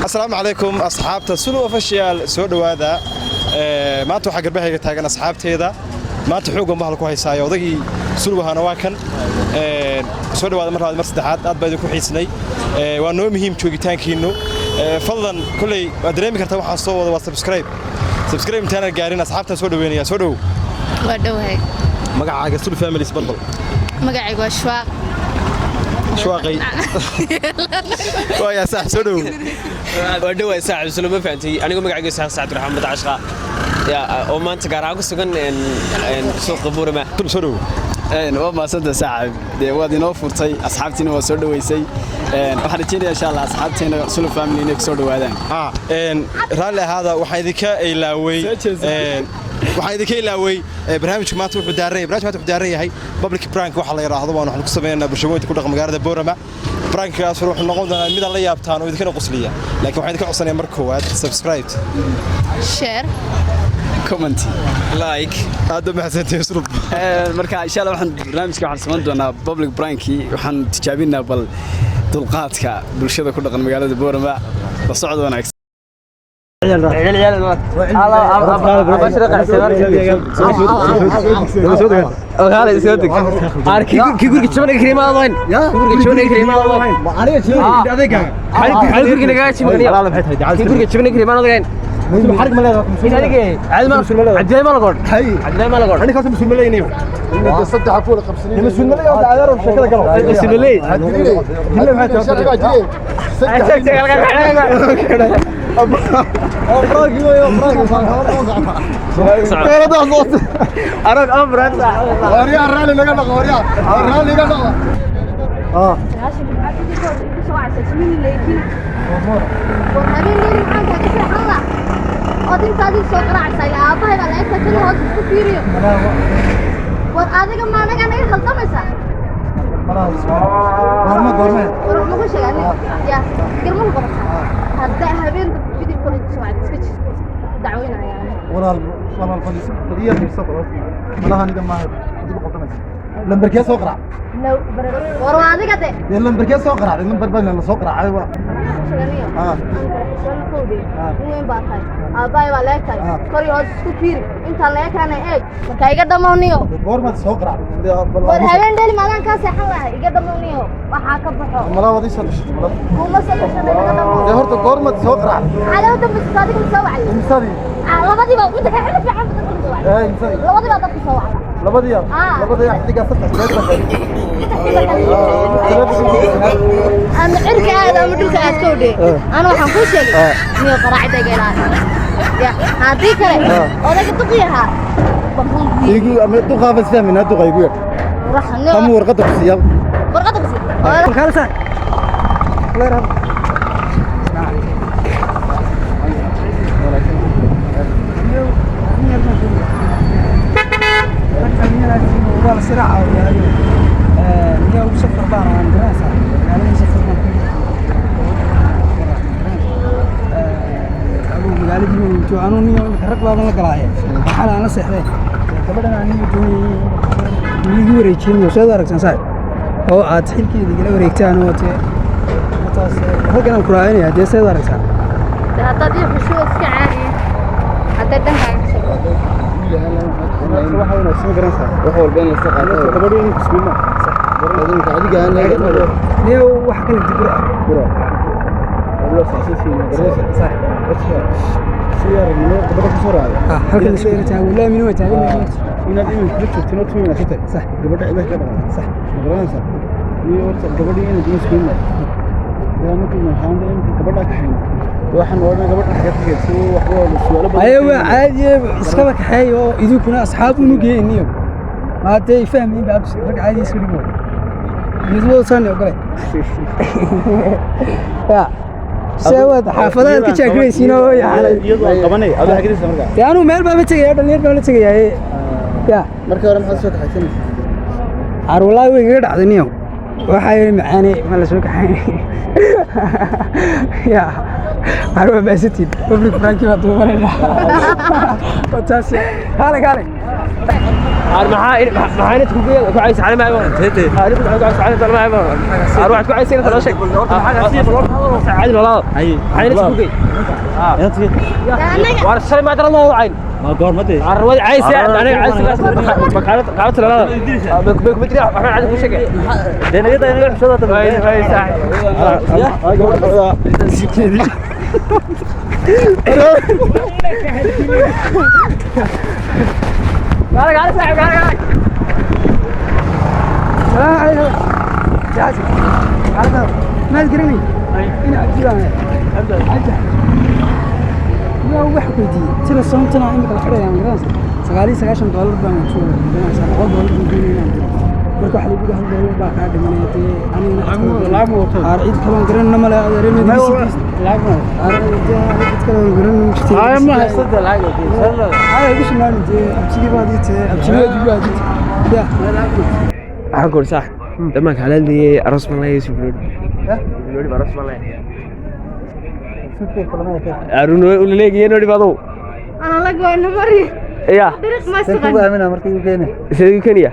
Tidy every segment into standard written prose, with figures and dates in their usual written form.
السلام عليكم أصحاب سلو أوفيشال سو دوادا ما أنتوا حق البحر تاجنا أصحابتي هذا ما أنتوا حقوقهم بحال كويس هاي وضعي سلو هنواكن سو دوادا مرة مرصدحات أتبادل كويسني وأنه مهم شو جتان كينو فضلا كل أدريمي كرتوا وحصوا وسبسكرايب متانا جارين أصحابتنا سو دوين يا سو دو ودوهي مقع سلو فاميلي سبلبل مقعي وشواق شواقي ويا صح سلو ودوي صاحب سلو ما فهمتي أنا قوم قاعد سعد محمد عشقة يا وما أنت قاعد سكن إن سوق بورما سلو waa maasanta saaxib de waad inoo furtay asxaabtiina waa soo dhaweysay waxaan rajeynayaa insha Allah asxaabteena sulu family inay soo dhawaadaan raalli hada waxaan idinka ilaaway barnaamijka maanta wuxuu daaran yahay public prank waxa la yiraahdo waxaan ku sameeynaa bulshooyinka ku dhaqan magaalada Boorama prankkaas wuxuu noqon doonaa mid la yaabtaan oo idinka qosliya laakiin waxaan idinka codsanayaa marka koowaad subscribe share comment like هذا محسنتي اسلوب marka insha Allah waxaan barnaamijka waxaan sameyn doonaa public prank waxaan tijaabinaa bal dulqaadka bulshada ku dhaqan magaalada Boorama la socod wanaagsan حرق مليان عاد ما لقون انا كنت مسلم مليان صدق عفوا 50 مسلم مليان على رب شكله قلب مسلم مليان هلا ما أنت هذه الصغرى عسايا أباها لا أنت كله هذا كثيرية وهذا كمان أنا خلطة مسا غرمة وروح مخش يعني يا كرمه غرمة هذا هبين بدي كل شوية سكتش دعوينا يعني والله القضية في الصبر والله أنا ما بدي بقطع مسا لمبركيس صغرى لو وروح هذا كده لمبركيس صغرى لمبركيس صغرى أيوة وين باطل أباي ولا كاي كوري هاد كثير أنت لا كان إيه كاي قدر مونيو غرمة صغرى والهبين دل ما كان كاسح الله يقدر مونيو وحاك بحو ملا وضي سلش هو مسألة شنو ده هرت غرمة صغرى على هذا بس صادق مسوي مسوي لبدي بقى أنت كحيل في عم مسوي مسوي لبدي بقى مسوي لبدي احتاج أصدق أنا عرك هذا مدرك أسكودي أنا وحنقول شيء مية قراعة جيران يا هذيك كله ولا كتقيها يقول أما تخاف السامي نادو غيبير راح كم ورقة بسياب ورقة بسيط خالصة الله يرحمه والله صراحة جو سفر بارا عن دراسة يعني سفر أبو مقالد من جوانوني وحرق بابا لقراية وحالا أنا سحرين كبدنا عني يجي وريتشين وسيد أركسان سايد هو أتحيل كي يجي وريكتان وتي هل كانوا كرايني هدي سيد أركسان هذا دي بشو اسكعاني هذا دهها waxaana soo garanaysaa wax walba inay istaqaato gabadhii iskuulma sax warqadinka adiga aan niyo wax kale dibra والله ساسي صح سيارة من قبل كسرعة halkan soo yartaa wala min way taagan inaad imin ku jirto tino shitay صح gabadha ilaah ka dharan صح garanaysa iyo horta gabadhii inay diin iskuulma yaanu ku maxaan gabadha ka xin waxaan oran gabadha xaga tagayso wax wada su'aalo badan aywa caadi iska kaxay oo idinkuna asxaab unu geeyniyo maatay fahmin baab rag caadi isku dhigo yidoo san ogolay ya سواد حافظات كشاكريسين oo yahay iyadoo qabanay aad xagdiisa markaa yaanu meel baa tagay dhalinyar baa la tagay ya marka hore maxaa soo kaxaysanay arwalaay way iga dhacdaniyo waxa ay macaani ma la soo kaxay ya arwa baasitid public prank baa duubanayna wataasi kale maxaa inta ku caysa cali maayo hadii ku caysa cali dal maayo waxaad ku caysa inta loo sheeg caadi walaal maxaa inta ku geey war shalay ma daran loo wacayn ما قار مدي arwad caysa aniga caysa qaabta la ma jira waxaan caadi ku sheegay دينيدا إنك شو هذا way قال صاحب قال ما تقرني هنا عجبان يا واحد كذي ترى صمتنا عندك الحرية يا مدرسة سقالي $9 بان شو بناس $1 بدينا marka waxa lagu hadlayo baa ka dhimanayay ani laamo arcid kalan garan nama la adeerin laamo arcid kalan garan ay ma hasada laago ay ugu sunaanay abtiga baadite abtiga baadite ya waxaan ku sax dama kala leeyay aroos ma leeyay suuqeed loo aroos ma leeyay aruno uu leeyay inuu dhibado ana la go'no mari ya dariiq ma sugan سيكون أمين أمريكي وكيني sidii kaniya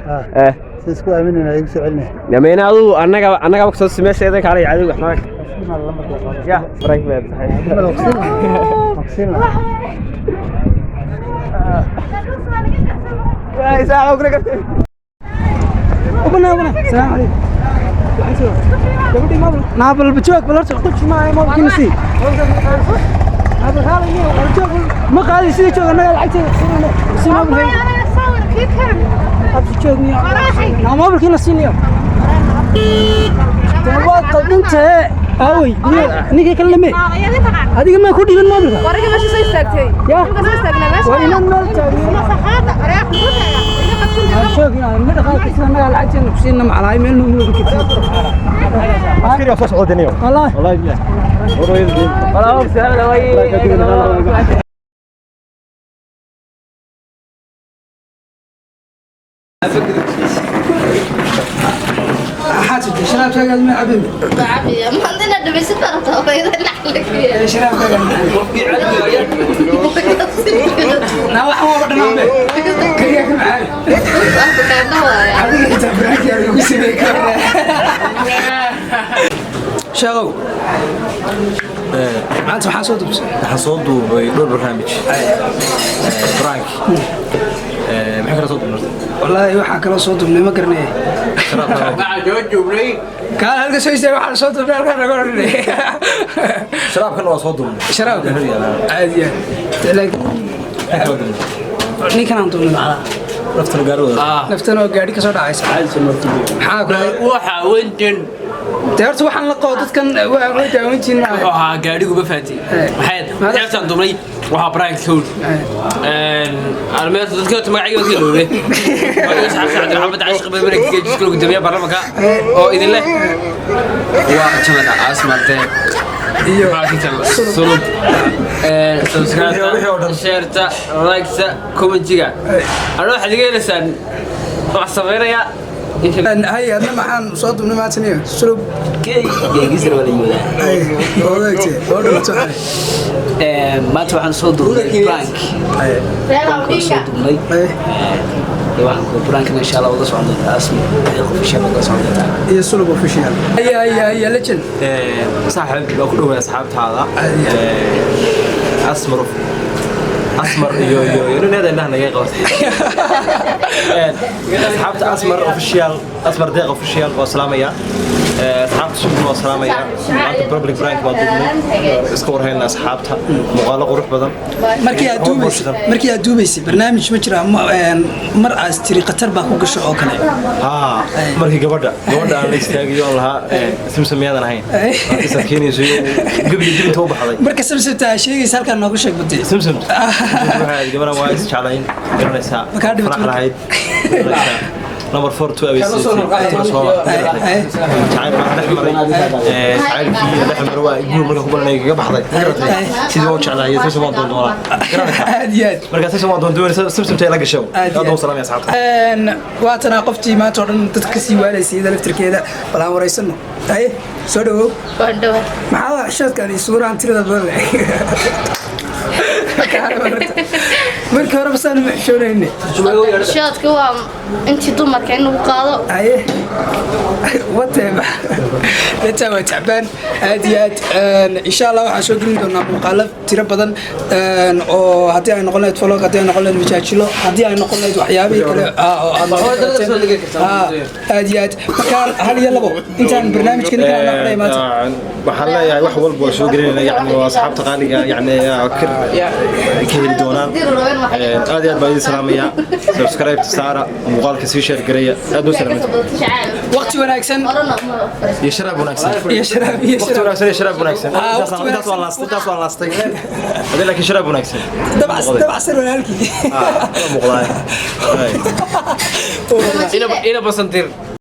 سيكون أمين أنا يقص علني yameena adu anaga waqti sameeyay kale caadi wax ma ya break ma مقسيمة يا ساعه وكل وبنا السلام عليكم gabadhii naabal bajoog balarta qof ma ay ma kinsi هذا هذا ما قال يصير شو أنا لعبت سينا أنا أصور كيف كان هذا شو أنا ما بقول كنا سينيا تبغى قدمت أوي نيجي كلمة هذه ما كودي من ما بقول ورقة ماشي زي ساكتي يا زي ساكنا ماشي وين النول تاني صحات أريح شو يعني ما دخلت سينا لعبت سينا مع العين منه مو بكتير فكر يا فاس عودنيو والله والله بالله خلاص هذا وي حاتم شراب شغال ما عبد بعبي ما عندنا دبس طرطه ويدا نحلك فيها شراب شغال لا واحد ما بدنا نعمل كيف معاي كان دواء هذه انت براك يا وسيبي كره شغل انت حاسود بس حصوده بدور برنامج برانك محك رصود النهارده والله waxa kala soo dubnay ma garanay ka halka soo istay waxa soo dubnay halka naga oranay شراب كان وصوده شراب عادي ninkan aan dubnay macna نفتنا قارود naftana oo gaari ka soo dhacaysa maxaa ku waxa weyntan deertu waxaan la qabo dadkan waa daawantiin ma waxa gaadhigu ba faatay maxay xirtan dumay waxa prank code almeed dadka magacayga ka loobe waa saxab Cabdi Cashq barbarkiisa jisku gudoomiye baarlamaanka oo idin leh waa jamada asmarte iyo sulub subscribe share like comment-ga ana waxa diga helaysan wax sameeynaya هاي أنا معان صوت من ما تنيه سلوب geegisar wala yimid maanta waxaan soo duubnay prank waxaan ku prank insha Allah wada socon doonaa asmi official wada socon doonaa هي سلوب official هي لجن صاحب لو كل واحد أصحاب هذا أسمر يو هذا اللي هنا يقول أصحاب أسمر أوفيشال أسمر دقيق أوفيشال وسلامية أصحاب شكل وسلامية أنت بروبليك برانك موجودين اسكور هنا أصحابها مغالق وروح بدن markii aad duubaysay barnaamij ma jira mar aas tiri qatar baa ku gasho oo kale markii gabadha aan la istaagayo lahaa samsamiyadan ahayn markii keenayso gabadhi dibinta u baxday marka samsamta sheegaysa halkan noogu sheeg badii samsam waxay gabadha waa is jeclayn garanaysaa faraxlahayd number 4 to away الحمر ويقول مركب كبرنا يقبض سيدي وجه على يسوع ما دون دولار مركب سيسوع ما دون دولار سمسم تلاقي الشو هذا سلام يا صاحبي واتنا قفتي ما تورن تدكسي ولا سيده لفتركيده بلا وريسنو اي سو دو ودوا ما شاد كان صوره انت ترى marka markii hore basaan ma xishoonayne shoodka waa intii dumarka in lagu qaado aye whatever inta waa tacbaan aad iyo aad insha Allah waxaan soo gelin doonaa muuqaalo tiro badan oo haddii ay noqon lahayd vlog haddii ay noqon lahayd majaajilo haddii ay noqon lahayd waxyaabihii kale aad iyo aad markaan hal iyo labo intaan barnaamijkan ka hadlay maanta waxaan leeyahay wax walba oo soo gelinayna yani waa asxaabta qaaliga yani ka heli doonaan aad iyo aad baan idin salaamayaa subscribe saara muuqaalka sii share gareeya aad u salaamay waqti wanaagsan iyo sharaab wanaagsan iyo sharaab waqti wanaagsan iyo sharaab wanaagsan intaas waa laastay hadii laakiin sharaab wanaagsan dabacsan walaalkii muuqdaa ina basantir